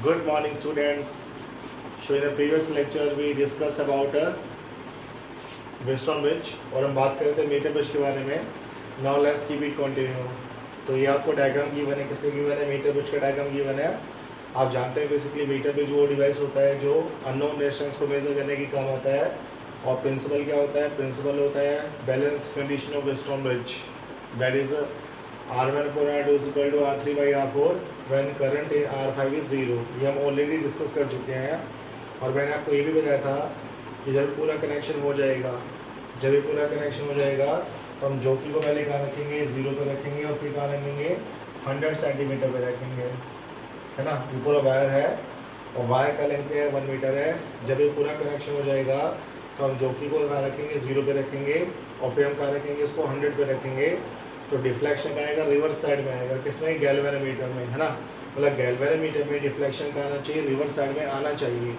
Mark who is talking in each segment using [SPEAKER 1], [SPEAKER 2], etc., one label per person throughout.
[SPEAKER 1] Good morning, students. So in the previous lecture we discussed about Western bridge और हम बात कर रहे थे मीटर ब्रिज के बारे में. Now let's keep it continue. तो ये आपको डायग्राम गिवन है, किसके गिवन है? मीटर ब्रिज का डायग्राम गिवन है. आप जानते हैं बेसिकली मीटर ब्रिज वो डिवाइस होता है जो अननोन रेजिस्टेंस को मेजर करने की काम आता है. और प्रिंसिपल क्या होता है? प्रिंसिपल होता है balance condition of western bridge, that is R1 upon R2 is equal to R3 by R4 when current in R5 is 0. ये हम ऑलरेडी डिस्कस कर चुके हैं. और मैंने आपको ये भी बताया था कि जब पूरा कनेक्शन हो जाएगा, जब ये पूरा कनेक्शन हो जाएगा तो हम जॉकी को पहले कहाँ रखेंगे? 0 पे रखेंगे और फिर कहाँ रखेंगे? 100 सेंटीमीटर पे रखेंगे, है ना. ये पूरा वायर है और वायर का लेंथ है 1 मीटर है. जब ये पूरा कनेक्शन हो जाएगा तो हम जॉकी को कहाँ रखेंगे? 0 पे रखेंगे और फिर हम कहाँ रखेंगे? इसको 100 पे रखेंगे. तो डिफ्लेक्शन का आएगा रिवर्स साइड में आएगा. किसमें? गैल्वेनोमीटर में, है ना. मतलब गैल्वेनोमीटर में डिफ्लेक्शन का आना चाहिए, रिवर्स साइड में आना चाहिए.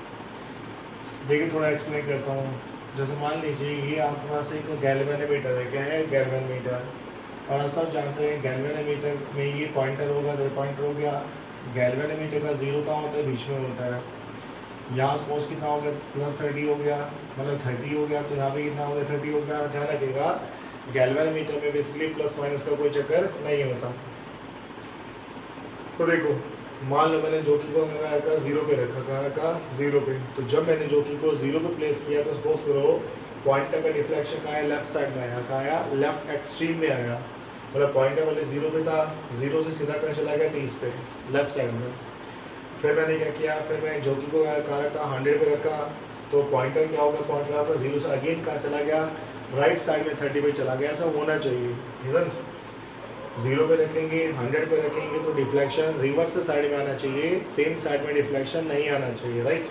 [SPEAKER 1] देखिए थोड़ा एक्सप्लेन करता हूँ. जैसे मान लीजिए ये आपके पास एक गैल्वेनोमीटर है. क्या है? गैल्वेनोमीटर. और आप सब जानते हैं गैल्वेनोमीटर में ये पॉइंटर होगा, तो पॉइंटर हो गया. गैल्वेनोमीटर का 0 कहाँ होता है? बीच में होता है. यहाँ सपोज कितना हो गया? +30 हो गया, मतलब 30 हो गया. तो यहाँ पे कितना हो गया? 30 हो गया. ध्यान रखिएगा गैल्वेनोमीटर में बेसिकली प्लस माइनस का कोई चक्कर नहीं होता. तो देखो मान लो मैंने जॉकी को रखा 0 पे रखा. कहाँ रखा? 0 पे. तो जब मैंने जॉकी को 0 पे प्लेस किया तो सपोज करो पॉइंटर का डिफ्लेक्शन कहाँ है? लेफ्ट साइड में आया. कहाँ आया? लेफ्ट एक्सट्रीम में आया. मतलब पॉइंटर पहले 0 पे था, 0 से सीधा कहाँ चला गया? 30 पे, लेफ्ट साइड में. फिर मैंने क्या किया? फिर मैं जॉकी को कहाँ रखा? 100 पे रखा. तो पॉइंटर क्या होगा? पॉइंटर आपका 0 से अगेन कहाँ चला गया? राइट साइड में 30 पे चला गया. ऐसा होना चाहिए. 0 पे रखेंगे, 100 पे रखेंगे तो डिफ्लेक्शन रिवर्स साइड में आना चाहिए, सेम साइड में डिफ्लेक्शन नहीं आना चाहिए, राइट.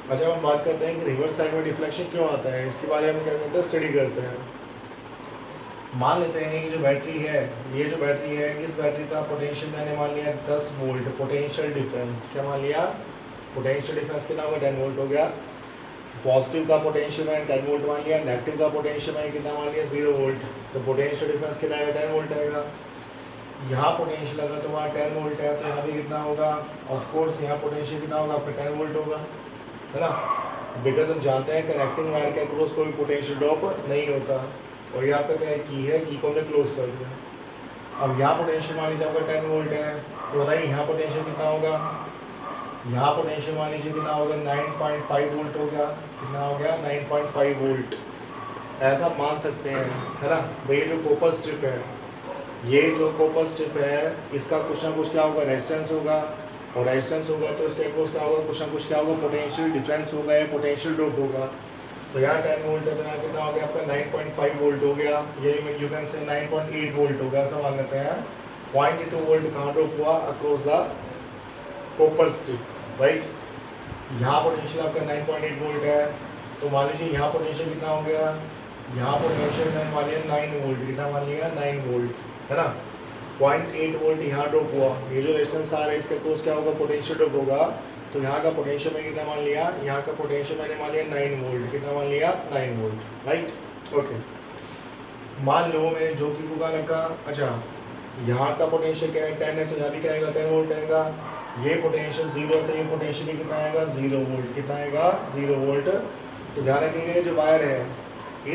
[SPEAKER 1] अच्छा हम बात करते हैं कि रिवर्स साइड में डिफ्लेक्शन क्यों आता है. इसके बारे में क्या करते हैं? स्टडी करते हैं. मान लेते हैं ये जो बैटरी है, ये जो बैटरी है, इस बैटरी का पोटेंशियल मैंने मान लिया 10 वोल्ट. पोटेंशियल डिफरेंस क्या मान लिया? पोटेंशियल डिफरेंस कितना होगा? 10 वोल्ट हो गया. पॉजिटिव का पोटेंशियल मैंने 10 वोल्ट मान लिया, नेगेटिव का पोटेंशियल मैंने कितना मान लिया? 0 वोल्ट. तो पोटेंशियल डिफरेंस कितना आएगा? 10 वोल्ट आएगा. यहाँ पोटेंशियल अगर तो वहाँ 10 वोल्ट है तो यहाँ पे कितना होगा? ऑफ कोर्स यहाँ पोटेंशियल कितना होगा? आपका 10 वोल्ट होगा, है ना. बिकॉज हम जानते हैं कनेक्टिंग वायर के अक्रॉस कोई पोटेंशियल ड्रॉप नहीं होता. और ये आपका क्या है? की है, की को हमने क्लोज कर दिया. अब यहाँ पोटेंशियल मान लीजिए आपका 10 वोल्ट है, तो बताइए यहाँ पोटेंशियल कितना होगा? यहाँ पोटेंशियल मान लीजिए कितना होगा? 9.5 वोल्ट हो गया. कितना हो गया? 9.5 वोल्ट. ऐसा मान सकते हैं, है ना. भाई ये जो कॉपर स्ट्रिप है, ये जो कॉपर स्ट्रिप है इसका कुछ ना कुछ क्या होगा? रेजिस्टेंस होगा. और रेजिस्टेंस होगा तो इसके अक्रॉस क्या होगा? कुछ ना कुछ क्या होगा? पोटेंशियल डिफरेंस होगा या पोटेंशियल ड्रॉप होगा. तो यहाँ 10 वोल्ट है तो यहाँ कितना हो गया? आपका 9.5 वोल्ट हो गया. ये यू कैन से 9.8 वोल्ट होगा. ऐसा मान लेते हैं. 0.2 वोल्ट कहाँ ड्रॉप हुआ? Across the copper strip, right. यहाँ पोटेंशियल आपका 9.8 वोल्ट है. तो मान लीजिए यहाँ पोटेंशियल कितना हो गया? यहाँ पोटेंशियल मैंने मान लिया 9 वोल्ट. कितना मान लिया? 9 वोल्ट, है ना. 0.8 वोल्ट यहाँ ड्रॉप हुआ. ये जो रेजिस्टेंस आ रहा है इसके अक्रॉस क्या होगा? पोटेंशियल ड्रॉप होगा. तो यहाँ का पोटेंशियल मैंने कितना मान लिया? यहाँ का पोटेंशियल मैंने मान लिया 9 वोल्ट. कितना मान लिया? 9 वोल्ट, राइट. ओके. मान लो मैंने जॉकी को कहाँ रखा? अच्छा यहाँ का पोटेंशियल क्या है? 10 है तो यहाँ भी क्या आएगा? 10 वोल्ट आएगा. ये पोटेंशियल 0 है तो ये पोटेंशियल भी कितना आएगा? 0 वोल्ट. कितना आएगा? 0 वोल्ट. तो ध्यान रखिएगा ये जो वायर है,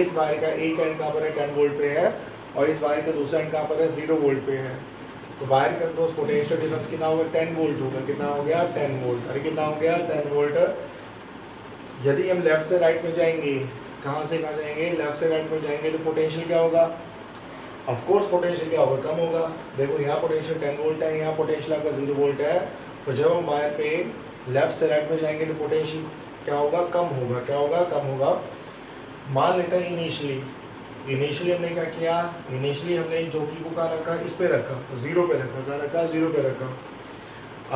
[SPEAKER 1] इस वायर का एक एंड कहाँ पर है? 10 वोल्ट पे है और इस वायर का दूसरा एंड कहाँ पर है? 0 वोल्ट पे है. तो वायर का क्रॉस पोटेंशियल डिफरेंस कितना होगा? 10 वोल्ट होगा. कितना हो गया? 10 वोल्ट. अरे कितना हो गया? 10 वोल्ट. यदि हम लेफ्ट से राइट में जाएंगे, कहाँ से कहाँ जाएंगे? लेफ्ट से राइट में जाएंगे तो पोटेंशियल क्या होगा? ऑफ कोर्स पोटेंशियल क्या होगा? कम होगा. देखो यहाँ पोटेंशियल 10 वोल्ट है, यहाँ पोटेंशियल आपका 0 वोल्ट है. तो जब हम वायर पे लेफ्ट से राइट में जाएंगे तो पोटेंशियल क्या होगा? कम होगा. क्या होगा? कम होगा. मान लेते हैं इनिशियली हमने क्या किया? इनिशियली हमने जॉकी को कहाँ रखा? इस पे रखा, 0 पे रखा. कहाँ रखा? 0 पे रखा.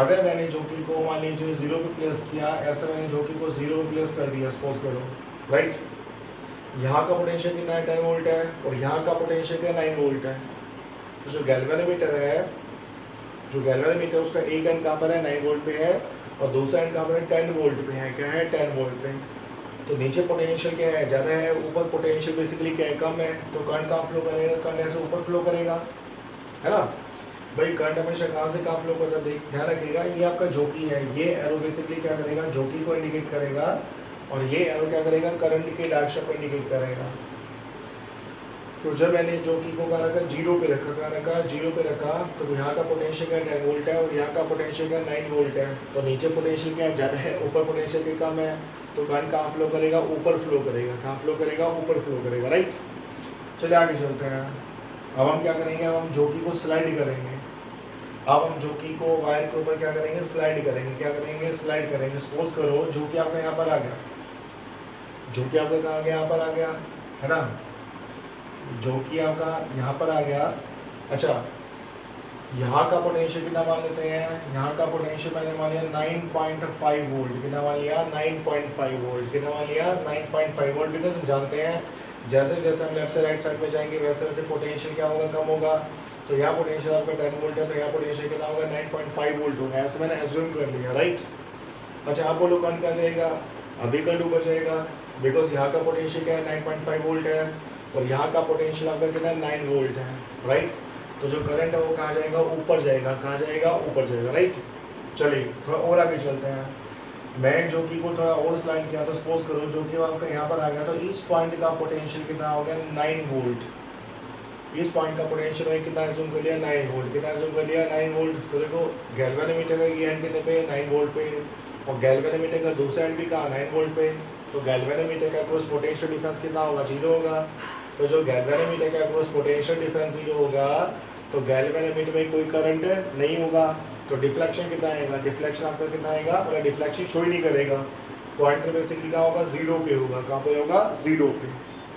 [SPEAKER 1] अगर मैंने जॉकी को मान लीजिए 0 पे प्लेस किया, ऐसा मैंने जॉकी को 0 पे प्लेस कर दिया सपोज करो, राइट. यहाँ का पोटेंशियल कितना है? 10 वोल्ट है और यहाँ का पोटेंशियल क्या? 9 वोल्ट है. तो जो गैल्वेनोमीटर है, जो गैल्वेनोमीटर उसका एक एंड कहाँ पर है? 9 वोल्ट पे है और दूसरा एंड कहाँ पर है? 10 वोल्ट पे है. क्या है? 10 वोल्ट पे. तो नीचे पोटेंशियल क्या है? ज़्यादा है. ऊपर पोटेंशियल बेसिकली क्या है? कम है. तो करंट कहाँ फ्लो करेगा? करंट ऐसे ऊपर फ्लो करेगा, है ना. भाई करंट हमेशा कहाँ से कहाँ फ्लो करता है, ध्यान रखिएगा, ये आपका जॉकी है, ये एरो बेसिकली क्या करेगा, जॉकी को इंडिकेट करेगा, और ये एरो क्या करेगा, करंट के डायरेक्शन को इंडिकेट करेगा। तो जब मैंने जॉकी को कहा रखा जीरो पे रखा, कहा रखा जीरो पे रखा, तो यहाँ का पोटेंशियल क्या 10 वोल्ट है और यहाँ का पोटेंशियल क्या 9 वोल्ट है। तो नीचे पोटेंशियल क्या ज़्यादा है, ऊपर पोटेंशियल के कम है, तो करंट कहाँ फ्लो करेगा, ऊपर फ्लो करेगा, कहाँ फ्लो करेगा, ऊपर फ्लो करेगा, राइट। चलिए आगे चलते हैं। अब हम क्या करेंगे, अब हम जॉकी को स्लाइड करेंगे। अब हम जॉकी को वायर के ऊपर क्या करेंगे, स्लाइड करेंगे, क्या करेंगे, स्लाइड करेंगे। सपोज करो जॉकी आपका यहाँ पर आ गया, जॉकी आपका कहाँ गया, यहाँ पर आ गया, है ना, जॉकी आपका यहाँ पर आ गया। अच्छा, यहाँ का पोटेंशियल कितना मान लेते हैं, यहाँ का पोटेंशियल मैंने मान लिया 9.5 वोल्ट, कितना मान लिया 9.5 वोल्ट, कितना मान लिया 9.5 वोल्ट। बिकॉज हम जानते हैं जैसे जैसे हम लेफ्ट से राइट साइड में जाएंगे वैसे वैसे पोटेंशियल क्या होगा, कम होगा। तो यहाँ पोटेंशियल आपका 10 वोल्ट है, तो यहाँ पोटेंशियल कितना होगा 9.5 वोल्ट होगा, ऐसे मैंने एज्यूम कर लिया, राइट। अच्छा, आप बोलो करंट क्या जाएगा, अभी करंट ऊपर जाएगा, बिकॉज यहाँ का पोटेंशियल क्या है 9.5 वोल्ट है, और यहाँ का पोटेंशियल आपका कितना 9 वोल्ट है, राइट। तो जो करंट है वो कहाँ जाएगा, ऊपर जाएगा, कहाँ जाएगा, ऊपर जाएगा, राइट। चलिए थोड़ा और आगे चलते हैं। मैं जॉकी को थोड़ा और स्लाइड किया, तो सपोज करो जॉकी आपका यहाँ पर आ गया, तो इस पॉइंट का पोटेंशियल कितना हो गया 9 वोल्ट। इस पॉइंट का पोटेंशियल है कितना एज्यूम कर लिया 9 वोल्ट, कितना एज्यूम कर लिया 9 वोल्ट। तो देखो गैल्वेनोमीटर का ये एंड कितने पे 9 वोल्ट पे, और गैल्वेनोमीटर का दूसरा एंड भी कहाँ 9 वोल्ट पे। तो गैल्वेनोमीटर का क्रॉस पोटेंशियल डिफरेंस कितना होगा, 0 होगा। तो जो गैल्वेनोमीटर का क्रॉस पोटेंशियल डिफरेंस 0 होगा, तो गैल्वेनोमीटर में कोई करंट नहीं होगा, तो डिफ्लेक्शन कितना आएगा, डिफ्लेक्शन आपका कितना आएगा, मतलब डिफ्लेक्शन शो ही नहीं करेगा। पॉइंटर बेसिकली क्या होगा, 0 पे होगा, कहाँ पे होगा, 0 पे,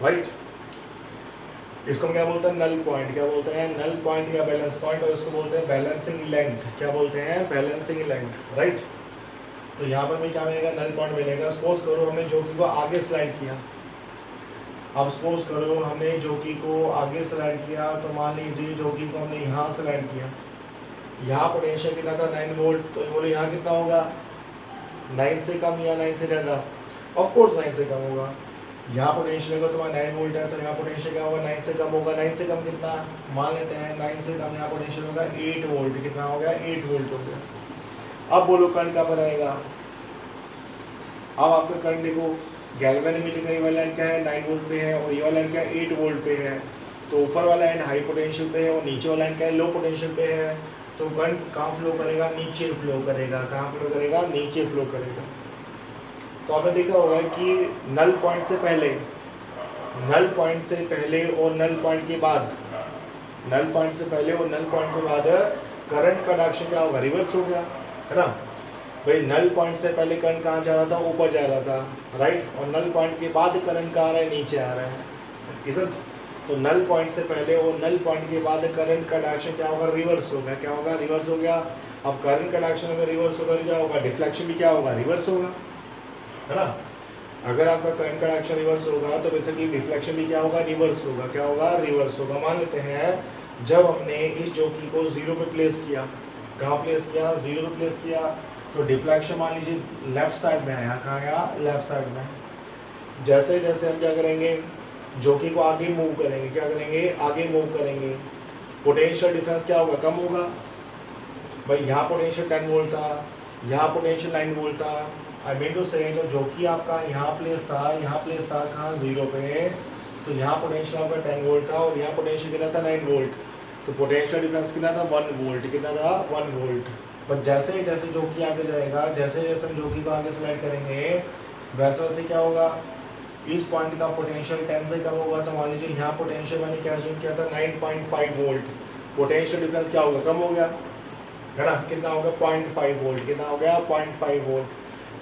[SPEAKER 1] राइट। इसको हम क्या बोलते हैं, नल पॉइंट, क्या बोलते हैं, नल पॉइंट या बैलेंस पॉइंट, और इसको बोलते हैं बैलेंसिंग लेंथ, क्या बोलते हैं, बैलेंसिंग लेंथ, राइट। तो यहाँ पर भी क्या मिलेगा, नल पॉइंट मिलेगा। सपोज करो हमने जॉकी को आगे स्लाइड किया, अब सपोज करो हमने जॉकी को आगे स्लाइड किया, तो मान लीजिए जॉकी को हमने यहाँ स्लाइड किया, यहाँ पोटेंशियल कितना था 9 वोल्ट, तो बोले यहाँ कितना होगा 9 से कम या 9 से ज़्यादा, ऑफ कोर्स 9 से कम होगा। यहाँ पोटेंशियल होगा तुम्हारा 9 वोल्ट है, तो यहाँ पोटेंशियल क्या होगा 9 से कम होगा। 9 से कम कितना मान लेते हैं, 9 से कम यहाँ पोटेंशियल होगा 8 वोल्ट, कितना हो गया 8 वोल्ट हो गया। अब बोलो करंट कहाँ पर आएगा, अब आपका करंट देखो गैल्वेनोमीटर का ये वाला एंड क्या है 9 वोल्ट पे है, और ये वाला एंड क्या है 8 वोल्ट पे है। तो ऊपर वाला एंड हाई पोटेंशियल पे है और नीचे वाला एंड क्या है लो पोटेंशियल पे है। तो करंट कहाँ फ्लो करेगा, नीचे फ्लो करेगा, कहाँ फ्लो करेगा, नीचे फ्लो करेगा। तो आपने देखा होगा कि नल पॉइंट से पहले, नल पॉइंट से पहले और नल पॉइंट के बाद, नल पॉइंट से पहले और नल पॉइंट के बाद करंट का डायरेक्शन क्या होगा, रिवर्स हो गया, है ना। भाई नल पॉइंट से पहले करंट कहाँ जा रहा था, ऊपर जा रहा था, राइट, और नल पॉइंट के बाद करंट कहाँ आ रहा है, नीचे आ रहा है, इज़न्ट। तो नल पॉइंट से पहले और नल पॉइंट के बाद करंट का डायरेक्शन क्या होगा, रिवर्स होगा, क्या होगा, रिवर्स हो गया। अब करंट का डायरेक्शन अगर रिवर्स होगा तो क्या होगा, डिफ्लेक्शन भी क्या होगा, रिवर्स होगा, है ना। अगर आपका करंट का डायरेक्शन रिवर्स होगा तो बेसिकली डिफ्लेक्शन भी क्या होगा, रिवर्स होगा, क्या होगा, रिवर्स होगा। मान लेते हैं जब हमने इस जॉकी को 0 पे प्लेस किया, कहाँ प्लेस किया, 0 पे प्लेस किया, तो डिफ्लेक्शन मान लीजिए लेफ्ट साइड में आया, कहाँ आया, लेफ्ट साइड में। जैसे जैसे हम क्या करेंगे, जॉकी को आगे मूव करेंगे, क्या करेंगे, आगे मूव करेंगे, पोटेंशियल डिफरेंस क्या होगा, कम होगा। भाई यहाँ पोटेंशियल 10 वोल्ट था, यहाँ पोटेंशियल 9 वोल्ट था। आई मीन टू से जब जॉकी आपका यहाँ प्लेस था, यहाँ प्लेस था कहाँ 0 पे, तो यहाँ पोटेंशियल आपका 10 वोल्ट था और यहाँ पोटेंशियल कितना था 9 वोल्ट। तो पोटेंशियल डिफरेंस कितना था 1 वोल्ट, कितना था 1 वोल्ट। पर जैसे जैसे जॉकी आगे जाएगा, जैसे जैसे हम जॉकी को आगे स्लाइड करेंगे वैसे वैसे क्या होगा, इस पॉइंट का पोटेंशियल 10 से कम होगा। तो मान लीजिए यहाँ पोटेंशियल मैंने क्या अज्यूम किया था 9.5 वोल्ट, पोटेंशियल डिफरेंस क्या होगा, कम हो गया, है ना, कितना होगा 0.5 वोल्ट, कितना हो गया 0.5 वोल्ट।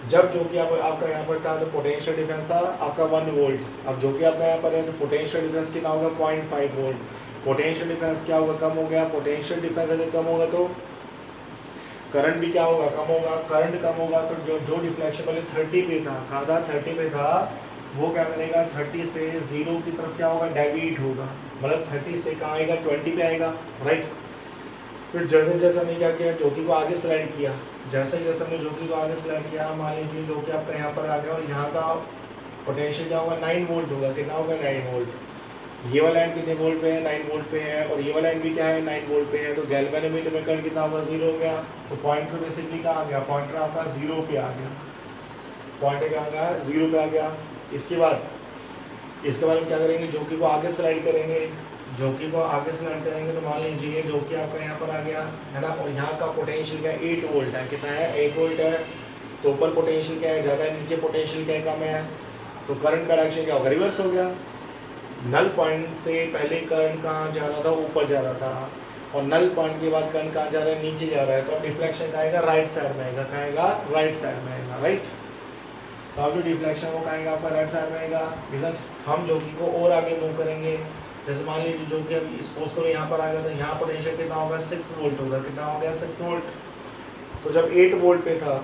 [SPEAKER 1] जब जो कि आपका यहाँ पर था तो पोटेंशियल डिफरेंस था आपका 1 वोल्ट। अब जो कि आपका यहाँ पर है तो पोटेंशियल डिफरेंस कितना होगा 0.5 वोल्ट। पोटेंशियल डिफरेंस क्या होगा, कम हो गया। पोटेंशियल डिफरेंस अगर कम होगा तो करंट भी क्या होगा, कम होगा। करंट कम होगा तो जो डिफ्लेक्शन पहले 30 पे था, कहा था 30 पे था, वो क्या करेगा 30 से 0 की तरफ क्या होगा, डेविएट होगा, मतलब 30 से कहाँ आएगा 20 पे आएगा, राइट। फिर जैसे जैसे हमने क्या किया, जॉकी को आगे स्लाइड किया, जैसे जैसे हमने जॉकी को आगे स्लाइड किया, मान लीजिए जॉकी आपका यहाँ पर आ गया और यहाँ का पोटेंशियल क्या होगा 9 वोल्ट होगा, कितना होगा 9 वोल्ट। ये वाला एंड कितने वोल्ट पे है, 9 वोल्ट पे है, और ये वाला एंड भी क्या है, 9 वोल्ट पे है। तो गैल्वेनोमीटर में करंट कितना होगा, 0 हो गया। तो पॉइंटर बेसिकली कहाँ आ गया, पॉइंटर आपका 0 पे आ गया, पॉइंटर कहाँ गया, 0 पे आ गया। इसके बाद हम क्या करेंगे, जोकी को आगे स्लाइड करेंगे, जोकी को आगे स्लाइड करेंगे तो मान लीजिए जोकी आपका यहाँ पर आ गया है ना, और यहाँ का पोटेंशियल क्या है, 8 वोल्ट है। कितना है, 8 वोल्ट है। तो ऊपर पोटेंशियल क्या है, ज़्यादा है, नीचे पोटेंशियल क्या है, कम है। तो करंट का डायरेक्शन क्या होगा, रिवर्स हो गया। नल पॉइंट से पहले करंट कहाँ जा रहा था, ऊपर जा रहा था, और नल पॉइंट के बाद करंट कहाँ जा रहा है, नीचे जा रहा है। तो अब डिफ्लेक्शन कहाँ आएगा, राइट साइड में आएगा, कहाँ आएगा, राइट साइड में आएगा, राइट। तो अब जो डिफ्लेक्शन वो कहाँ आएगा, आपका राइट साइड में आएगा। रिजल्ट हम जोकी को और आगे मूव करेंगे। जैसे मान लीजिए जोकी अभी सपोज करो यहाँ पर आ गया, तो यहाँ पोटेंशियल कितना होगा, 6 वोल्ट होगा। कितना हो गया, 6 वोल्ट। तो जब 8 वोल्ट पे था,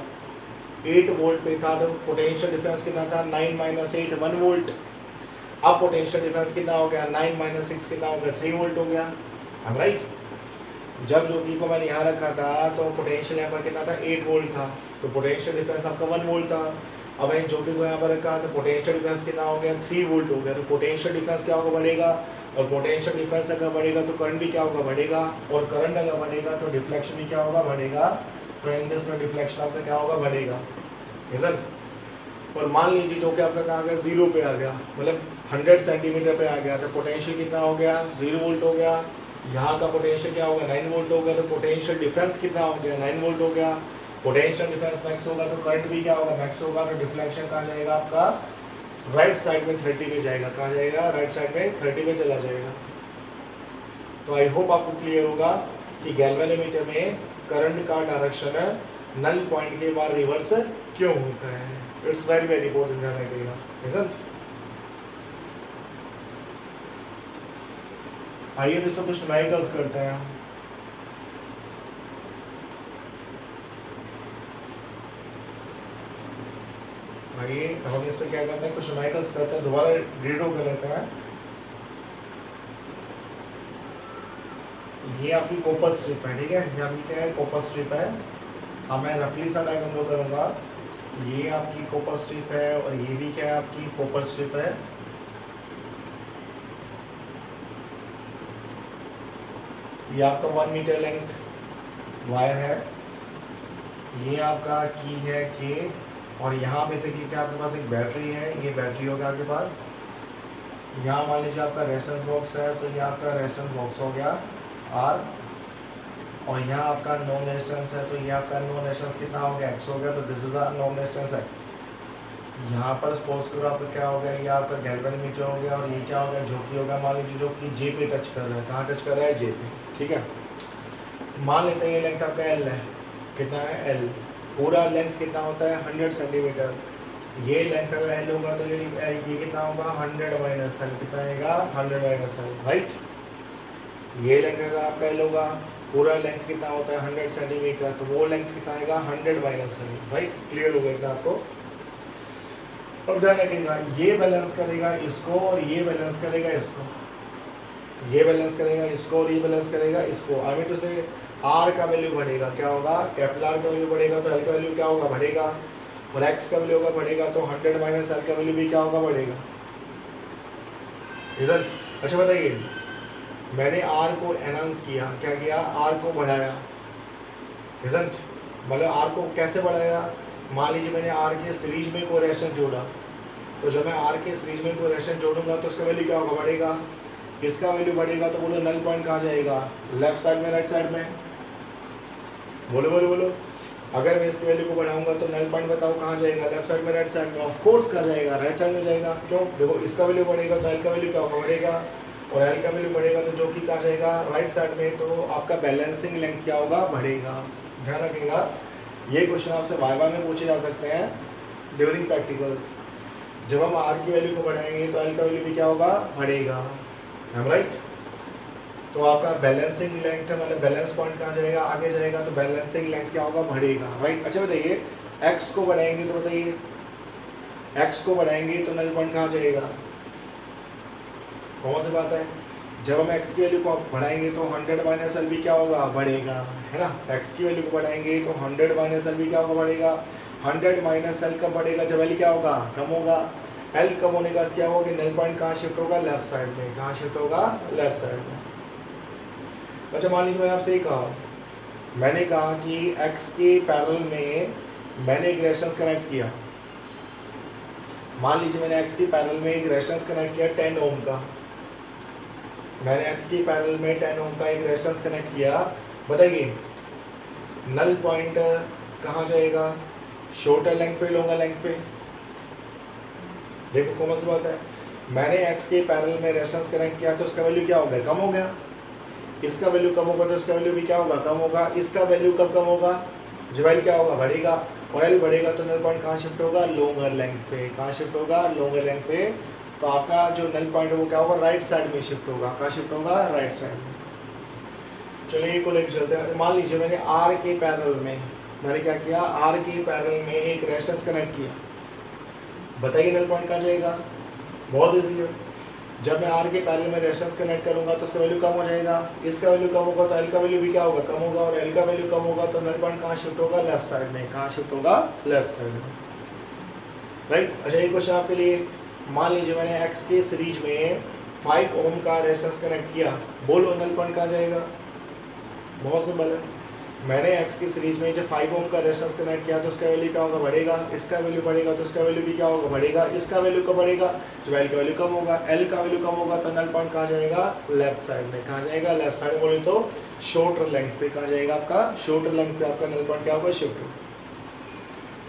[SPEAKER 1] 8 वोल्ट पे था, तो पोटेंशियल डिफरेंस कितना था, 9 - 8 1 वोल्ट। अब पोटेंशियल डिफरेंस कितना हो गया, 9 - 6 कितना हो गया, 3 वोल्ट हो गया, राइट। जब जोकी को मैंने यहाँ रखा था तो पोटेंशियल यहाँ पर कितना था, 8 वोल्ट था। तो पोटेंशियल डिफरेंस आपका 1 वोल्ट था। अब मैंने जोकी को यहाँ पर रखा तो पोटेंशियल डिफरेंस कितना हो गया, 3 वोल्ट हो गया। तो पोटेंशियल डिफरेंस क्या होगा, बढ़ेगा, और पोटेंशियल डिफरेंस अगर बढ़ेगा तो करंट भी क्या होगा, बढ़ेगा, और करंट अगर बढ़ेगा तो डिफ्लेक्शन भी क्या होगा, बढ़ेगा। तो इन दिस में डिफ्लेक्शन आपका क्या होगा, बढ़ेगा, रिजल्ट। और मान लीजिए जो कि आपका कहाँ आ गया, 0 पे आ गया, मतलब 100 सेंटीमीटर पे आ गया, तो पोटेंशियल कितना हो गया, 0 वोल्ट हो गया। यहाँ का पोटेंशियल क्या होगा, 9 वोल्ट हो गया। तो पोटेंशियल डिफरेंस कितना हो गया, 9 वोल्ट हो गया। पोटेंशियल डिफरेंस मैक्स होगा तो करंट भी क्या होगा, मैक्स होगा। तो डिफ्लेक्शन कहाँ जाएगा आपका, राइट साइड में 30 पे जाएगा। कहाँ जाएगा, राइट साइड में 30 पे चला जाएगा। तो आई होप आपको क्लियर होगा कि गैल्वेनोमीटर में करंट का डायरेक्शन नल पॉइंट के बाद रिवर्स क्यों होता है। इट्स वेरी वेरी इंपॉर्टेंट ध्यान रखिएगा, इजंट। आइए अब इसमें कुछ न्यूमेरिकल्स करते हैं। आइए हम इस पर क्या करते हैं, कुछ न्यूमेरिकल्स करते हैं, दोबारा रीडो कर लेते हैं। ये आपकी कॉपर स्ट्रिप है, ठीक है, ये आपकी क्या है, कॉपर स्ट्रिप है। अब मैं रफली सा डायग्राम ड्रॉ करूंगा। ये आपकी कॉपर स्ट्रिप है और ये भी क्या है, आपकी कॉपर स्ट्रिप है। ये आपका 1 मीटर लेंथ वायर है। ये आपका की है के, और यहाँ बेसिकली क्या आपके पास एक बैटरी है, ये बैटरी होगा आपके पास। यहाँ मान लीजिए आपका रेफरेंस बॉक्स है, तो ये आपका रेफरेंस बॉक्स हो गया आर, और यहाँ आपका नॉन रेजिस्टेंस है, तो ये आपका नॉन रेजिस्टेंस कितना हो गया, एक्स हो गया। तो this is a non resistance x. यहाँ पर सपोज करो आपका क्या हो गया, ये आपका गैल्वेनोमीटर हो गया, और ये क्या हो गया, जोकी होगा। मान लीजिए जो कि जे पे टच कर रहा है, कहाँ टच कर रहा है, जे पे, ठीक है। मान लेते हैं ये लेंथ आपका एल है, कितना है, एल। पूरा लेंथ कितना होता है, 100 सेंटीमीटर। ये लेंथ अगर एल होगा तो ये कितना होगा, 100 माइनस एल। कितना आएगा, 100 माइनस एल, राइट। ये लेंथ अगर आपका एल होगा, पूरा लेंथ कितना होता है, 100 सेंटीमीटर, तो वो लेंथ कितना आएगा, 100 माइनस एल, राइट। क्लियर हो गया आपको। अब ध्यान रखिएगा, ये बैलेंस करेगा इसको और ये बैलेंस करेगा इसको, ये बैलेंस करेगा इसको और ये बैलेंस करेगा इसको। आई मीन टू से आर का वैल्यू बढ़ेगा, क्या होगा, कैपिटल आर का वैल्यू बढ़ेगा, तो एल का वैल्यू क्या होगा, बढ़ेगा। और एक्स का वैल्यू होगा बढ़ेगा, तो 100 माइनस एल का वैल्यू भी क्या होगा, बढ़ेगा, रिजल्ट। अच्छा बताइए, मैंने आर को एनहांस किया, क्या किया, आर को बढ़ाया, रिजल्ट। मतलब आर को कैसे बढ़ाया, मान लीजिए मैंने आर के सीरीज में कोई रेशन जोड़ा, तो जब मैं आर के सीरीज में कोई रेशन जोड़ूंगा तो उसका वैल्यू क्या होगा, बढ़ेगा। किसका वैल्यू बढ़ेगा, तो बोलो नल पॉइंट कहाँ जाएगा, लेफ्ट साइड में, राइट साइड में, बोलो बोलो बोलो। अगर मैं इसके वैल्यू को बढ़ाऊंगा तो नल पॉइंट बताओ कहाँ जाएगा, लेफ्ट साइड में, राइट साइड में, ऑफ कोर्स कहाँ जाएगा, राइट साइड में जाएगा। क्यों, देखो इसका वैल्यू बढ़ेगा तो एल का वैल्यू क्या होगा, बढ़ेगा, और एल का वैल्यू बढ़ेगा तो जो कि कहाँ जाएगा, राइट साइड में। तो आपका बैलेंसिंग लेंथ क्या होगा, बढ़ेगा। ध्यान रखिएगा, ये क्वेश्चन आपसे वाइवा में पूछे जा सकते हैं ड्यूरिंग प्रैक्टिकल्स। जब हम आर की वैल्यू को बढ़ाएंगे तो एल का वैल्यू भी क्या होगा, बढ़ेगा, राइट। तो आपका बैलेंसिंग लेंथ है, मतलब बैलेंस पॉइंट कहाँ जाएगा, आगे जाएगा, तो बैलेंसिंग लेंथ क्या होगा, बढ़ेगा, राइट। अच्छा बताइए, एक्स को बढ़ाएंगे तो बताइए, एक्स को बढ़ाएंगे तो नल पॉइंट कहाँ जाएगा, कौन सी बात है, जब हम एक्स की वैल्यू को बढ़ाएंगे तो 100 माइनस एल भी क्या होगा, बढ़ेगा, है ना। एक्स की वैल्यू को बढ़ाएंगे तो 100 माइनस एल भी क्या होगा, बढ़ेगा। 100 माइनस एल कब बढ़ेगा, जब एल क्या होगा, कम होगा। एल कम होने का अर्थ क्या होगा कि नल पॉइंट कहाँ शिफ्ट होगा, लेफ्ट साइड में। कहाँ शिफ्ट होगा, लेफ्ट साइड में। अच्छा मान लीजिए मैंने आपसे ये कहा, मैंने कहा कि x के पैरेलल में मैंने एक रेजिस्टेंस कनेक्ट किया। मान लीजिए मैंने x के पैरेलल में एक रेजिस्टेंस कनेक्ट किया 10 ओम का। मैंने x के पैरेलल में 10 ओम का एक रेजिस्टेंस कनेक्ट किया। बताइए नल पॉइंट कहाँ जाएगा, शॉर्टर लेंथ पे, लॉन्गर लेंथ पे? देखो कॉमन सी बात है, मैंने x के पैरेलल में रेजिस्टेंस कनेक्ट किया तो उसका वैल्यू क्या हो गया, कम हो गया। इसका वैल्यू कम होगा तो इसका वैल्यू भी क्या होगा, कम होगा। इसका वैल्यू कब कम होगा, जब एल क्या होगा, बढ़ेगा। और एल बढ़ेगा तो नल पॉइंट कहाँ शिफ्ट होगा, लॉन्गर लेंथ पे। कहाँ शिफ्ट होगा, लॉन्गर लेंथ पे। तो आपका जो नल पॉइंट है वो क्या होगा, राइट साइड में शिफ्ट होगा। कहाँ शिफ्ट होगा, राइट साइड में। चलिए को लेकर चलते हैं। मान लीजिए मैंने आर के पैरेलल में, मैंने क्या किया, आर के पैरेलल में एक रेजिस्टेंस कनेक्ट किया। बताइए नल पॉइंट कहाँ जाएगा, बहुत ईजी है। जब मैं आर के पैरेलल में रेजिस्टेंस कनेक्ट करूंगा तो उसका वैल्यू कम हो जाएगा। इसका वैल्यू कम होगा तो एल का वैल्यू भी क्या होगा, कम होगा। और एल का वैल्यू कम होगा तो नल पॉइंट कहाँ शिफ्ट होगा, लेफ्ट साइड में। कहाँ शिफ्ट होगा, लेफ्ट साइड में। राइट। अच्छा एक क्वेश्चन आपके लिए, मान लीजिए मैंने एक्स के सीरीज में 5 ओम का रेजिस्टेंस कनेक्ट किया। बोलो नल पॉइंट कहाँ जाएगा, बहुत सिंपल है। मैंने x की सीरीज में जब 5 ओम का रेजिस्टेंस कनेक्ट किया तो उसका वैल्यू क्या होगा, बढ़ेगा। इसका वैल्यू बढ़ेगा तो उसका वैल्यू भी क्या होगा, बढ़ेगा। इसका वैल्यू कब बढ़ेगा, जब एल का वैल्यू कम होगा। एल का वैल्यू कम होगा तो नल पॉइंट कहाँ जाएगा, लेफ्ट साइड में। कहाँ जाएगा, लेफ्ट साइड में। बोले तो शॉर्टर लेंथ पे। कहाँ जाएगा आपका, शॉर्टर लेंथ पे आपका नल पॉइंट क्या होगा, शिफ्ट होगा।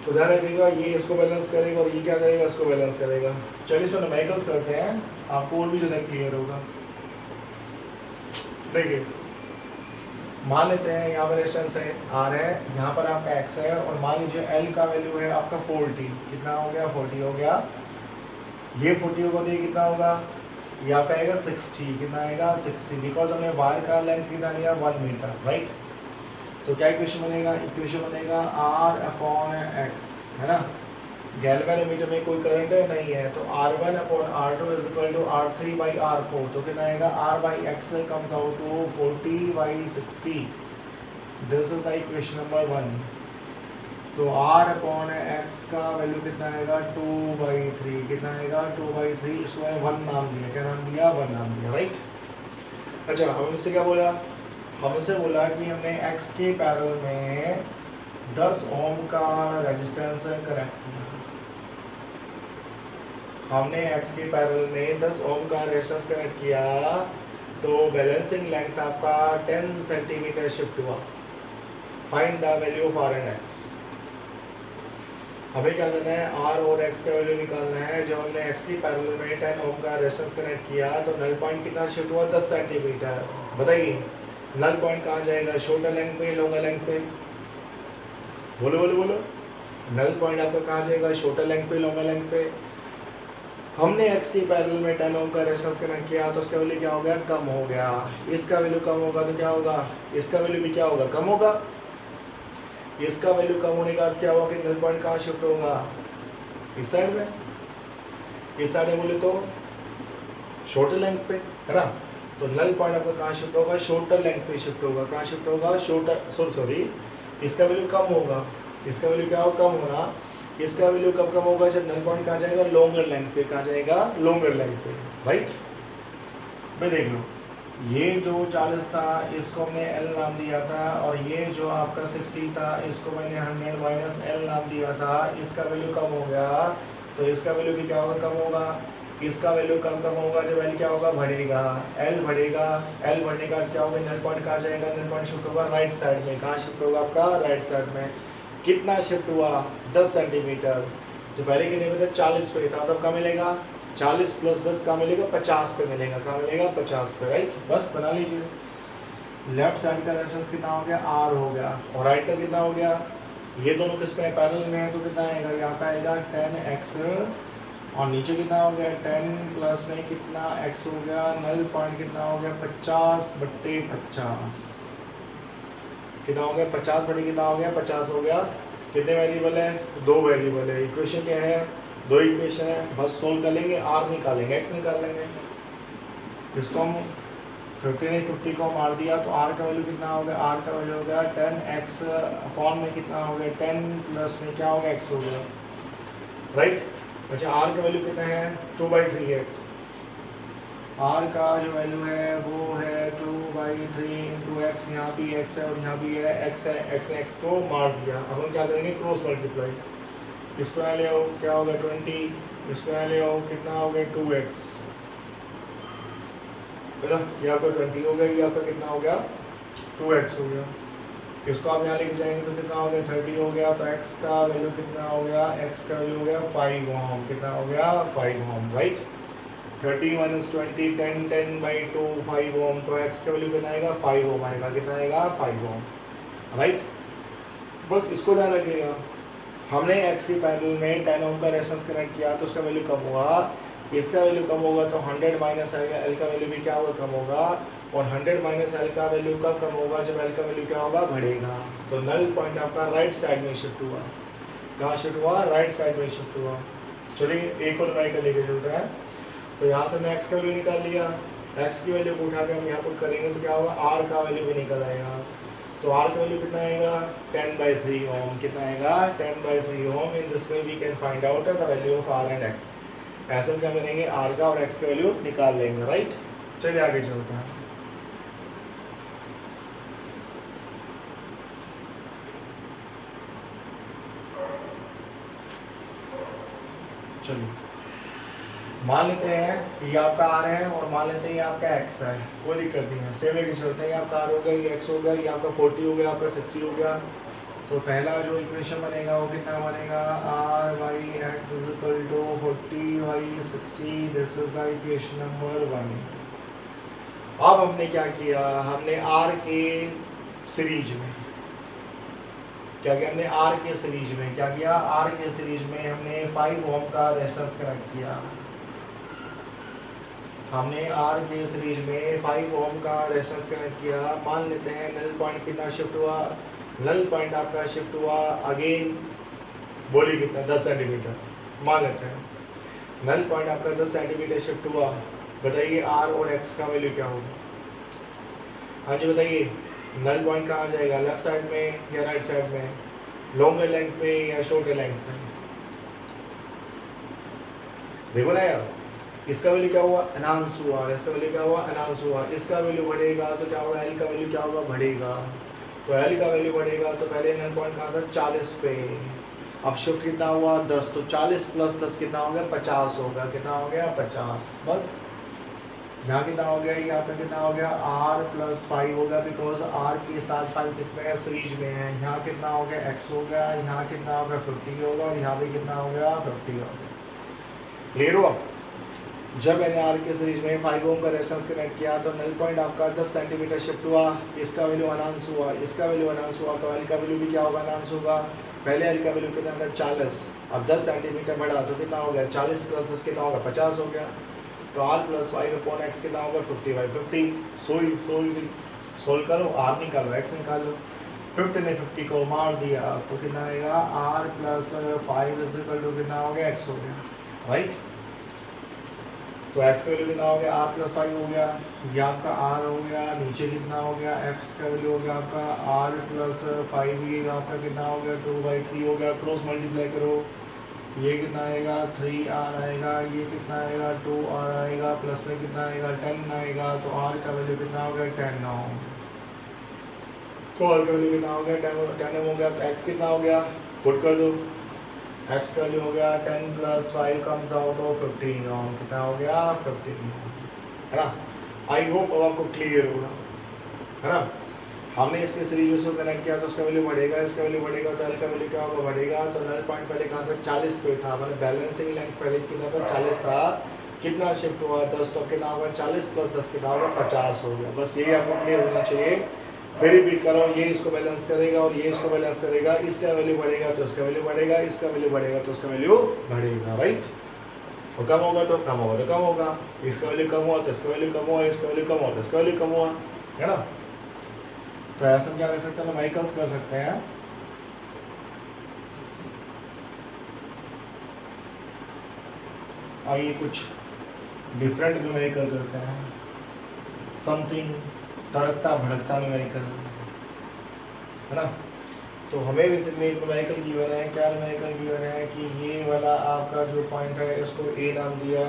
[SPEAKER 1] तो ध्यान रखिएगा, ये इसको बैलेंस करेगा और ये क्या करेगा, इसको बैलेंस करेगा। चलिए इसमें न्यूमेरिकल्स करते हैं, आपको और भी ज़्यादा क्लियर होगा। देखिए मान लेते हैं यहाँ पर रेजिस्टेंस है आर है, यहाँ पर आपका एक्स है, और मान लीजिए एल का वैल्यू है आपका 40। कितना हो गया, 40 हो गया। ये 40 होगा तो ये कितना होगा, ये आपका आएगा 60। कितना आएगा, 60। बिकॉज हमने वायर का लेंथ कितना लिया, 1 मीटर। राइट। तो क्या इक्वेशन बनेगा, इक्वेशन बनेगा आर अपॉन एक्स, है ना। गैल्वेनोमीटर में कोई करंट है नहीं है, तो R1 upon R2 is equal to R3 by R4। तो कितना आएगा, R by x comes out to 40 by 60। This is the equation number 1। तो R अपॉन एक्स का वैल्यू कितना आएगा, 2/3। कितना आएगा, 2/3। इसको मैंने 1 नाम दिया। क्या नाम दिया, 1 नाम दिया। राइट। अच्छा हमसे क्या बोला, हमसे बोला कि हमने x के पैरेलल में 10 ओम का रेजिस्टेंस कनेक्ट किया। हमने x के पैरेलल में 10 ओम का रेजिस्टेंस कनेक्ट किया तो बैलेंसिंग लेंथ आपका 10 सेंटीमीटर शिफ्ट हुआ। Find the value of r and x। हमें क्या करना है, r और x का वैल्यू निकालना है। जब हमने x के पैरेलल में 10 ओम का रेजिस्टेंस कनेक्ट किया तो नल पॉइंट कितना शिफ्ट हुआ, 10 सेंटीमीटर। बताइए नल पॉइंट कहाँ जाएगा, शॉर्टर लेंथ पे, लॉन्गर लेंथ पे? बोलो बोलो बोलो। नल पॉइंट आपका कहाँ जाएगा, शॉर्टर लेंथ पे, लॉन्गर लेंथ पे? हमने x के पैरेलल में 10 ओम का रेजिस्टेंस कनेक्ट किया तो उसका वैल्यू क्या हो गया, कम हो गया। इसका वैल्यू कम होगा तो क्या होगा, इसका वैल्यू भी क्या होगा, कम होगा। इसका वैल्यू कम होने का अर्थ क्या होगा कि नल पॉइंट कहाँ शिफ्ट होगा, इस साइड में। इस साइड में बोले तो शॉर्टर लेंथ पे, है ना। तो नल पॉइंट आपका कहाँ शिफ्ट होगा, शॉर्टर लेंथ पे शिफ्ट होगा। कहाँ शिफ्ट होगा, शॉर्टर, सॉरी इसका वैल्यू कम होगा। इसका वैल्यू क्या होगा, कम होना। इसका वैल्यू कब कम होगा, जब नल पॉइंट कहाँ जाएगा, लॉन्गर लेंथ पे। कहाँ जाएगा, लॉन्गर लेंथ पे। राइट। मैं देख लो, ये जो 40 था इसको हमने L नाम दिया था, और ये जो आपका 60 था इसको मैंने 100 माइनस L नाम दिया था। इसका वैल्यू कम हो गया तो इसका वैल्यू भी क्या होगा, कम होगा। इसका वैल्यू कम होगा जब L क्या होगा, बढ़ेगा। L बढ़ेगा, L बढ़ने का क्या होगा, नल पॉइंट कहाँ जाएगा, नल पॉइंट शिफ्ट होगा राइट साइड में। कहाँ शिफ्ट होगा आपका, राइट साइड में। कितना शिफ्ट हुआ, 10 सेंटीमीटर। तो पहले कितने पे था, 40 पे था, तब कहाँ मिलेगा, 40 प्लस 10 कहाँ मिलेगा, 50 पे मिलेगा। कहाँ मिलेगा, 50 पे। राइट। बस बना लीजिए। लेफ्ट साइड का रेजिस्टेंस कितना हो गया, R हो गया, और राइट का कितना हो गया, ये दोनों किस पे पैरेलल में है तो कितना आएगा, यहाँ पे आएगा 10x, और नीचे कितना हो गया, 10 प्लस में कितना x हो गया, नल पॉइंट कितना हो गया, 50/50। कितना हो गया, 50 कितना हो गया, 50 हो गया। कितने वेरिएबल है, 2 वेरिएबल है। इक्वेशन क्या है, 2 इक्वेशन है। बस सोल्व कर लेंगे, r निकालेंगे, x निकाल लेंगे। इसको हम 50 ने 50 को मार दिया तो r का वैल्यू कितना हो गया, r का वैल्यू हो गया 10x अपॉन में कितना हो गया, 10 प्लस में क्या हो गया, x हो गया। राइट। अच्छा आर का वैल्यू कितना है 2/3x, आर का जो वैल्यू है वो है 2/3 इंटू एक्स, यहाँ भी x है और यहाँ भी है x है, x ने x को मार दिया। अब हम क्या करेंगे क्रॉस मल्टीप्लाई, इसको यहाँ ले आओ क्या होगा 20, इसको यहाँ ले आओ कितना हो गया 2x है ना, ये आपका 20 हो गया, ये आपका कितना हो गया 2x हो गया। इसको आप यहाँ लेके जाएंगे तो कितना हो गया 30 हो गया, तो x का वैल्यू कितना हो गया, x का वैल्यू हो गया 5 ओम, कितना हो गया 5 ओम, राइट। 30 - 20 10 10/2 5 ओम, तो x का वैल्यू कितना आएगा 5 ओम आएगा, कितना आएगा 5 ओम, राइट। बस इसको ध्यान रखिएगा, हमने x के पैरेलल में 10 ओम का रेजिस्टेंस कनेक्ट किया तो उसका वैल्यू कम हुआ, इसका वैल्यू कम होगा तो 100 माइनस एल का वैल्यू भी क्या होगा कम होगा, और 100 माइनस एल का वैल्यू कब कम होगा जब एल का वैल्यू क्या होगा बढ़ेगा। तो नल पॉइंट आपका राइट साइड में शिफ्ट हुआ, कहाँ शिफ्ट हुआ राइट साइड में शिफ्ट हुआ। चलिए एक और राइट लेके चलते हैं, तो यहाँ से हमने एक्स का वैल्यू निकाल लिया, एक्स की वैल्यू को उठा के हम यहाँ पुट करेंगे तो क्या होगा आर का वैल्यू भी निकल आएगा, तो आर का वैल्यू कितना आएगा 10/3 ओम, कितना आएगा 10/3 ohm. In this way we can find out the value of R and X. ऐसे हम क्या करेंगे आर का और एक्स का वैल्यू निकाल लेंगे, राइट। चलिए आगे चलते हैं। चलिए मान लेते हैं ये आपका आर है और मान लेते हैं ये आपका एक्स है, कोई दिक्कत नहीं है, सेम लेके चलते हैं। ये आपका आर हो गया, ये एक्स हो गया, ये आपका 40 हो गया, आपका 60 हो गया। तो पहला जो इक्वेशन बनेगा वो कितना बनेगा r/x = 40/60, this is the equation number 1। अब हमने क्या किया, हमने r के सीरीज में क्या किया, हमने r के सीरीज में क्या किया, r के सीरीज में हमने 5 ओम का रेजिस्टेंस कनेक्ट किया। हमने r के सीरीज में 5 ओम का रेजिस्टेंस कनेक्ट किया। मान लेते हैं नल पॉइंट कितना शिफ्ट हुआ, नल पॉइंट आपका शिफ्ट हुआ अगेन बोली कितना 10 सेंटीमीटर, मान लेते हैं नल पॉइंट आपका 10 सेंटीमीटर शिफ्ट हुआ। बताइए r और x का वैल्यू क्या होगा। हाँ जी बताइए, नल पॉइंट कहाँ जाएगा, लेफ्ट साइड में या राइट साइड में, लॉन्गर लेंथ पे या शॉर्टर लेंथ पे। देखो ना यार, इसका वैल्यू क्या हुआ एनहांस हुआ, इसका वैल्यू क्या हुआ एनहांस हुआ, इसका वैल्यू बढ़ेगा तो क्या होगा एल का वैल्यू क्या होगा बढ़ेगा। तो एल का वैल्यू बढ़ेगा तो पहले नल पॉइंट कहाँ था 40 पे, अब शिफ्ट कितना हुआ 10, तो 40 + 10 कितना हो गया 50 होगा, कितना हो गया 50। बस यहाँ कितना हो गया, ये आपका कितना हो गया r + 5 होगा, बिकॉज r के साथ 5 किसमें है सीरीज में है। यहाँ कितना हो गया x हो गया, यहाँ कितना होगा 50 होगा, और यहाँ पे कितना हो गया 50 हो गया। क्लियर हुआ। जब मैंने r के सीरीज में 5 ओम का रेजिस्टेंस कनेक्ट किया तो नल पॉइंट आपका 10 सेंटीमीटर शिफ्ट हुआ, इसका वैल्यू एनहांस हुआ, इसका वैल्यू एनहांस हुआ, तो एल का वैल्यू भी क्या होगा एनहांस होगा। पहले एल का वैल्यू कितना था 40, अब 10 सेंटीमीटर बढ़ा तो कितना हो गया 40 + 10 कितना होगा 50 हो गया। तो r + 5/x कितना होगा 50/50। सो इजी, सोल्व करो, r निकालो x निकालो। 50 ने 50 को मार दिया तो कितना आएगा r + 5 = कितना हो गया x हो गया, राइट। तो x का वैल्यू कितना हो गया r + 5 हो गया, ये आपका r हो गया, नीचे कितना हो गया x का वैल्यू हो गया आपका r + 5, ये आपका कितना हो गया 2/3 हो गया। क्रॉस मल्टीप्लाई करो, ये कितना आएगा 3r आएगा, ये कितना आएगा 2r आएगा, प्लस में कितना आएगा 10 आएगा, तो r का वैल्यू कितना हो गया 10 ओम। तो r का वैल्यू कितना हो गया 10 ओम हो गया। तो x कितना हो गया पुट कर दो, x का वैल्यू हो गया 10 + 5 कम्स आउट ऑफ 15 ओम, कितना हो गया 15 ओम, है ना। आई होप अब आपको क्लियर होगा, है ना। हमने इसके सीरीज को कनेक्ट किया तो उसका वैल्यू बढ़ेगा, इसका वैल्यू बढ़ेगा तो एल का वैल्यू क्या होगा बढ़ेगा। तो नल पॉइंट पहले कहाँ था 40 पे था, मतलब बैलेंसिंग लेंथ पहले कितना था 40 था, कितना शिफ्ट हुआ 10, तो कितना होगा 40 + 10 कितना होगा 50 हो गया। बस यही आपको क्लियर होना चाहिए। फिर रिपीट करो, ये इसको बैलेंस करेगा और ये इसको बैलेंस करेगा, इसका वैल्यू बढ़ेगा तो इसका वैल्यू बढ़ेगा, इसका वैल्यू बढ़ेगा तो उसका वैल्यू बढ़ेगा, राइट। और कम होगा तो कम होगा तो कम होगा, इसका वैल्यू कम हुआ तो इसका वैल्यू कम हुआ, इसका वैल्यू कम हुआ तो इसका वैल्यू कम हुआ, है ना। तो ऐसा क्या कर सकते हैं, न्यूमेरिकल्स कर सकते हैं। आइए कुछ डिफरेंट न्यूमेरिकल करते हैं, समथिंग तड़कता भड़कता न्यूमेरिकल, है ना। तो हमें बेसिकली एक न्यूमेरिकल गिवन है। क्या न्यूमेरिकल गिवन है कि ये वाला आपका जो पॉइंट है इसको ए नाम दिया,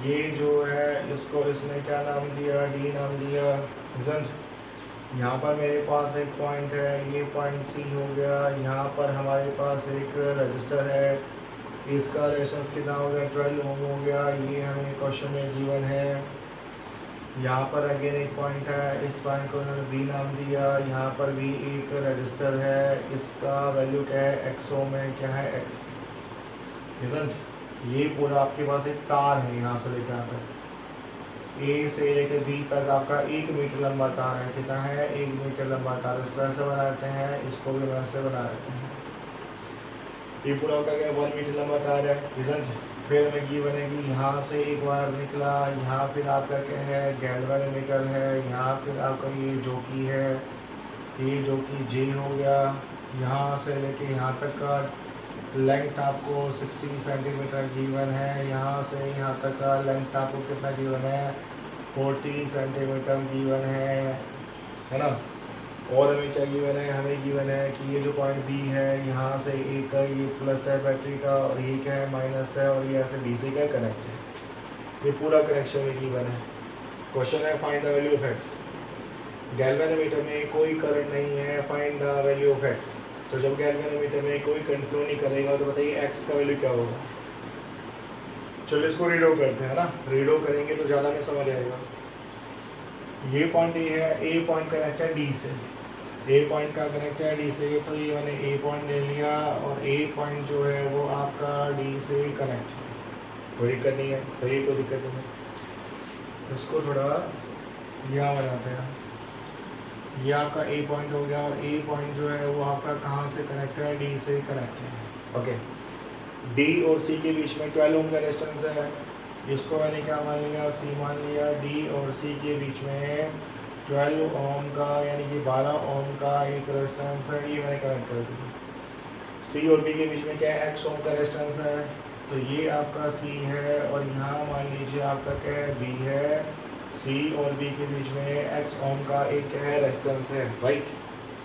[SPEAKER 1] ये जो है इसको इसने क्या नाम दिया, डी नाम दिया। यहाँ पर मेरे पास एक पॉइंट है, ये पॉइंट सी हो गया। यहाँ पर हमारे पास एक रजिस्टर है, इसका रेजिस्टेंस कितना हो गया, 12 ओम हो गया। ये हमें क्वेश्चन में गिवन है। यहाँ पर अगेन एक पॉइंट है, इस पॉइंट को इन्होंने बी नाम दिया। यहाँ पर भी एक रजिस्टर है, इसका वैल्यू क्या है, एक्स ओम है। क्या है, एक्स। इजंट ये पूरा आपके पास एक तार है, यहाँ से लेकर आता है ए से लेकर बी तक आपका 1 मीटर लंबा तार है। कितना है, 1 मीटर लंबा तार। इसको ऐसे बनाते हैं, इसको भी वैसे बना देते हैं। ये पूरा आपका क्या 1 मीटर लंबा तार है। इजंट फिर हमें ये बनेगी, यहाँ से एक वायर निकला, यहाँ फिर आपका क्या है, गैल्वेनोमीटर है। यहाँ फिर आपका ये जोकी है, ये जोकी जे हो गया। यहाँ से लेके यहाँ तक का लेंथ आपको 60 सेंटीमीटर गिवन है। यहाँ से यहाँ तक का लेंथ आपको कितना गिवन है, 40 सेंटीमीटर गिवन है ना। और हमें क्या गिवन है, हमें गिवन है कि ये जो पॉइंट बी है, यहाँ से ए का ये प्लस है बैटरी का, और ये क्या है, माइनस है, और ये ऐसे बी से क्या कनेक्ट है। ये पूरा कनेक्शन में गिवन है। क्वेश्चन है find the value of x. Galvanometer में कोई करंट नहीं है, find the value of x. तो जब गैल्वेनोमीटर में कोई करंट फ्लो नहीं करेगा तो बताइए एक्स का वैल्यू क्या होगा। चलो इसको रीड आउट करते हैं ना, रीड आउट करेंगे तो ज़्यादा में समझ आएगा। ये पॉइंट ए है, ए पॉइंट कनेक्ट है डी से, ए पॉइंट का कनेक्ट है डी से। तो ये मैंने ए पॉइंट ले लिया, और ए पॉइंट जो है वो आपका डी से कनेक्ट है। कोई दिक्कत नहीं है, सही, कोई दिक्कत नहीं है। इसको थोड़ा यहाँ बनाते हैं। ये आपका ए पॉइंट हो गया, और ए पॉइंट जो है वो आपका कहाँ से कनेक्ट है, डी से कनेक्ट है। ओके, डी और सी के बीच में 12 ओम का रेजिस्टेंस है। इसको मैंने क्या मान लिया, सी मान लिया। डी और सी के बीच में 12 ओम का यानी कि 12 ओम का एक रेजिस्टेंस है, ये मैंने कनेक्ट कर दिया। सी और बी के बीच में क्या है, एक्स ओम का रेजिस्टेंस है। तो ये आपका सी है, और यहाँ मान लीजिए आपका क्या है, बी है। सी और बी के बीच में एक्स ओम का एक क्या है, रेजिस्टेंस है, राइट।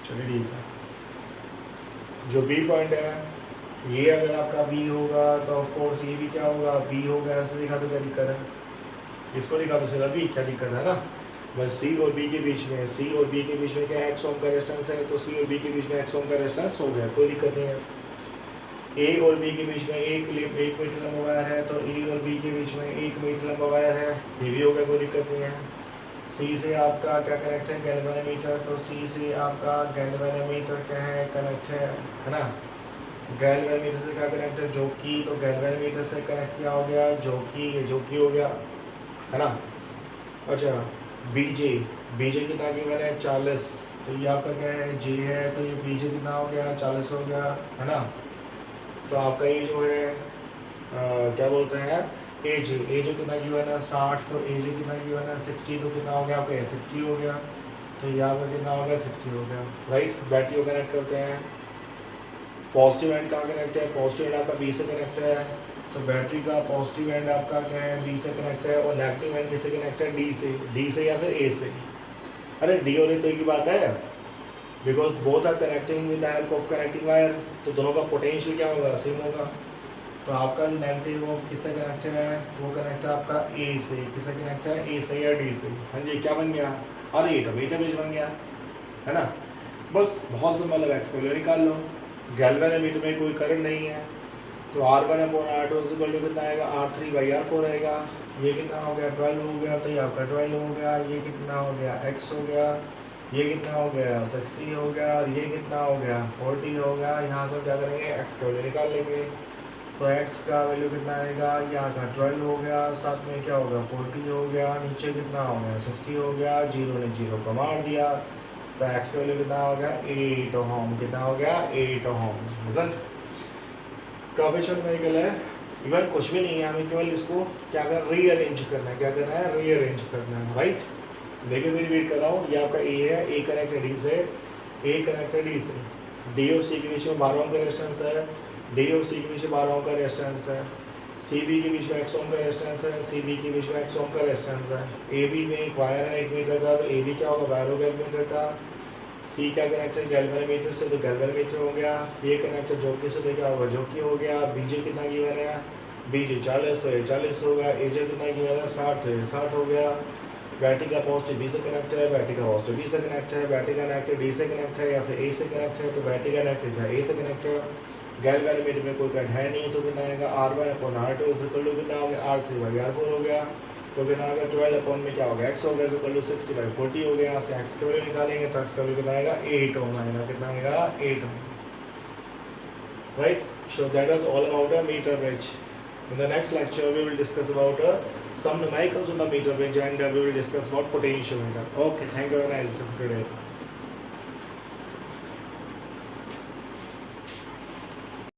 [SPEAKER 1] चलिए ठीक है। जो बी पॉइंट है, ये अगर आपका बी होगा तो ऑफ कोर्स ये भी क्या होगा, बी होगा। ऐसे दिखा तो क्या दिक्कत है, इसको दिखा तो सिर्फ बी, क्या दिक्कत है ना। बस सी और बी के बीच में, सी और बी के बीच में क्या है, एक्स ओम का रेजिस्टेंस है। तो सी और बी के बीच में एक्स ओम का रेजिस्टेंस हो गया, कोई दिक्कत नहीं है। ए और बी के बीच में एक मीटर लंबा वायर है, तो ए और बी के बीच में 1 मीटर लंबा वायर है, ये भी हो गया, कोई दिक्कत नहीं है। सी से आपका क्या कनेक्ट है, गैल्वेनोमीटर। तो सी से आपका गैल्वेनोमीटर क्या है, कनेक्ट है ना। गैल्वेनोमीटर से क्या कनेक्ट है, जोकी। तो गैल्वेनोमीटर से कनेक्ट क्या हो गया, जोकी, ये जोकी हो गया, है ना। अच्छा, बीजे, बीजे कितना गिवन है, 40। तो ये आपका क्या है, जे है। तो ये बीजे कितना हो गया, 40 हो गया, है ना। तो आपका ये जो है क्या बोलते हैं, एज, एज कितना गिवन है, 60। तो एज कितना गिवन है, 60। तो कितना हो गया आपका, 60 हो गया। तो ये आपका कितना हो गया, 60 हो गया, राइट। बैटरी को कनेक्ट करते हैं। पॉजिटिव एंड कहाँ कनेक्ट है, पॉजिटिव एंड आपका बी से कनेक्ट है। तो बैटरी का पॉजिटिव एंड आपका क्या है, बी से कनेक्ट है, और नेगेटिव एंड किससे कनेक्ट है, डी से। डी से या फिर ए से। अरे डी और ए तो एक ही बात है, because both are connecting with the help of connecting wire. तो दोनों का पोटेंशियल क्या होगा, सेम होगा। तो आपका जो नेगेटिव वो किससे कनेक्ट है, वो कनेक्ट है आपका ए से। किससे कनेक्ट है, ए से या डी से। हाँ जी, क्या बन गया, अरे डेटाबेस बन गया, है ना। बस बहुत सिंपल है, एक्स वैल्यू निकाल लो। गैल्वेनोमीटर में कोई करंट नहीं है, तो R1/R2 कितना आएगा, R3/R4 आएगा। ये कितना हो गया, 12 हो गया। तो ये आपका 12 हो गया। ये कितना हो गया, x हो गया। ये कितना हो गया, 60 हो गया। और ये कितना हो गया, 40 हो गया। यहाँ से क्या करेंगे, x का वैल्यू निकाल लेंगे। तो x का वैल्यू कितना आएगा, यहाँ का 12 हो गया, साथ में क्या होगा, 40 हो गया। नीचे कितना हो गया, 60 हो गया। 0 ने 0 को मार दिया, तो x का वैल्यू कितना हो गया, 8 ओम। कितना हो गया, 8 ओम। रिजल्ट काफ़ी मेडिकल है, इवन कुछ भी नहीं है, हमें केवल इसको क्या करना, रीअरेंज करना है। क्या करना है, रीअरेंज करना है, राइट। देखिए मैं रिपीट कर रहा हूँ, ये आपका ए है, ए कनेक्ट है डी से, ए कनेक्ट है डी से। डी और सी के बीच में 12 ओम का रेजिस्टेंस है। डी और सी के बीच में 12 ओम का रेजिस्टेंस है। सी बी के बीच में एक्स ओम का रेजिस्टेंस है। सी बी के बीच में एक्स ओम का रेजिस्टेंस है। ए बी में एक वायर है 1 मीटर का, तो ए बी क्या होगा, वायर होगा 1 मीटर का। सी क्या कनेक्टर गैल्वेनोमीटर से, तो गैल्वेनोमीटर हो गया। ये कनेक्टर जोकी से तो क्या होगा, जोकी हो गया। बीजे कितना गिवन है, बीजे 40, तो ये 40 होगा। एजे कितना गिवन है 60, तो ये 60 हो गया। बैटरी का पॉजिटिव बी से कनेक्ट है, बैटरी का पॉजिटिव बी से कनेक्ट है, बैटरी का कनेक्टर डी से कनेक्ट है या फिर ए से कनेक्ट है, तो बैटरी का कनेक्टर है ए से कनेक्ट है। गैल्वेनोमीटर में कोई करंट है नहीं, तो कितना आएगा R1/R2 कितना हो गया R3/R4 हो गया। तो कितना आएगा 12 अपॉन में क्या होगा x हो गया 60/40 हो गया। यहाँ से x का वैल्यू निकालेंगे तो x का वैल्यू कितना आएगा 8 ओम आएगा, कितना आएगा 8 ओम, right? So that was all about a meter bridge. In the next lecture we will discuss about some numericals on the meter bridge and we will discuss about potentiometer. Okay, thank you, have a nice day today.